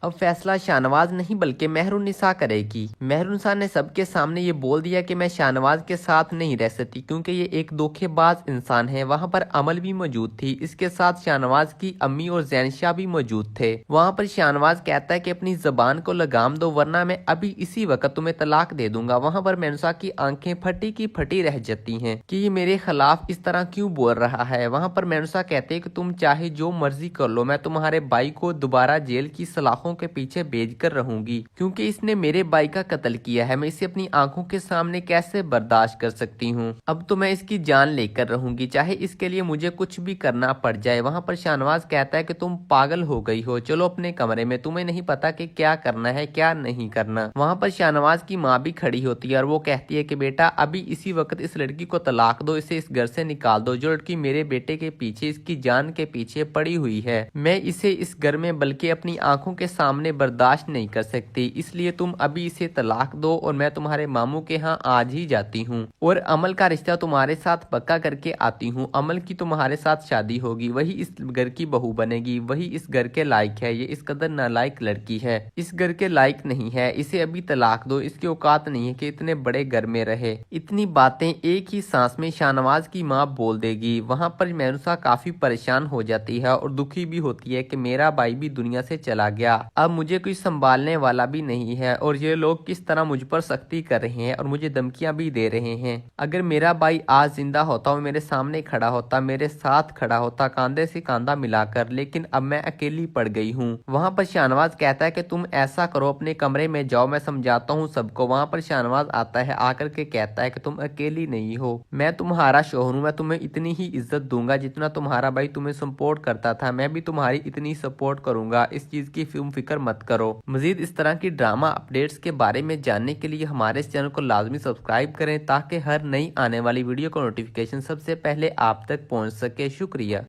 अब फैसला शाहनवाज नहीं बल्कि मेहरुन्निसा करेगी। मेहरुन्निसा ने सबके सामने ये बोल दिया कि मैं शाहनवाज के साथ नहीं रह सकती क्योंकि ये एक धोखेबाज इंसान है। वहाँ पर अमल भी मौजूद थी, इसके साथ शाहनवाज की अम्मी और जैन शाह भी मौजूद थे। वहाँ पर शाहनवाज कहता है कि अपनी जबान को लगाम दो वरना मैं अभी इसी वक्त तुम्हें तलाक दे दूंगा। वहाँ पर मेहरुन्निसा की आंखें फटी की फटी रह जाती हैं कि ये मेरे खिलाफ इस तरह क्यों बोल रहा है। वहाँ पर मेहरुन्निसा कहते हैं कि तुम चाहे जो मर्जी कर लो, मैं तुम्हारे भाई को दोबारा जेल की सलाखों के पीछे भेज कर रहूंगी क्योंकि इसने मेरे भाई का कत्ल किया है। मैं इसे अपनी आंखों के सामने कैसे बर्दाश्त कर सकती हूँ। अब तो मैं इसकी जान लेकर रहूंगी, चाहे इसके लिए मुझे कुछ भी करना पड़ जाए। वहाँ पर शाहनवाज कहता है कि तुम पागल हो गई हो, चलो अपने कमरे में, तुम्हें नहीं पता कि क्या करना है क्या नहीं करना। वहाँ पर शाहनवाज की माँ भी खड़ी होती है और वो कहती है कि बेटा अभी इसी वक्त इस लड़की को तलाक दो, इसे इस घर से निकाल दो। जो लड़की मेरे बेटे के पीछे, इसकी जान के पीछे पड़ी हुई है, मैं इसे इस घर में बल्कि अपनी आंखों के सामने बर्दाश्त नहीं कर सकती, इसलिए तुम अभी इसे तलाक दो और मैं तुम्हारे मामू के यहाँ आज ही जाती हूँ और अमल का रिश्ता तुम्हारे साथ पक्का करके आती हूँ। अमल की तुम्हारे साथ शादी होगी, वही इस घर की बहू बनेगी, वही इस घर के लायक है। ये इस कदर नालायक लड़की है, इस घर के लायक नहीं है, इसे अभी तलाक दो, इसकी औकात नहीं है कि इतने बड़े घर में रहे। इतनी बातें एक ही सांस में शाहनवाज की माँ बोल देगी। वहाँ पर मेहरुन्निसा काफी परेशान हो जाती है और दुखी भी होती है कि मेरा भाई भी दुनिया से चला गया, अब मुझे कोई संभालने वाला भी नहीं है और ये लोग किस तरह मुझ पर सख्ती कर रहे हैं और मुझे धमकियां भी दे रहे हैं। अगर मेरा भाई आज जिंदा होता, वो मेरे सामने खड़ा होता, मेरे साथ खड़ा होता कांधे से कांधा मिलाकर, लेकिन अब मैं अकेली पड़ गई हूँ। वहाँ पर शाहनवाज कहता है कि तुम ऐसा करो, अपने कमरे में जाओ, मैं समझाता हूँ सबको। वहाँ पर शाहनवाज आता है, आकर के कहता है कि तुम अकेली नहीं हो, मैं तुम्हारा शोहर हूँ, मैं तुम्हें इतनी ही इज्जत दूंगा जितना तुम्हारा भाई तुम्हें सपोर्ट करता था, मैं भी तुम्हारी इतनी सपोर्ट करूंगा, इस चीज की फिक्र मत करो। मजीद इस तरह की ड्रामा अपडेट्स के बारे में जानने के लिए हमारे इस चैनल को लाजमी सब्सक्राइब करें ताकि हर नई आने वाली वीडियो का नोटिफिकेशन सबसे पहले आप तक पहुंच सके। शुक्रिया।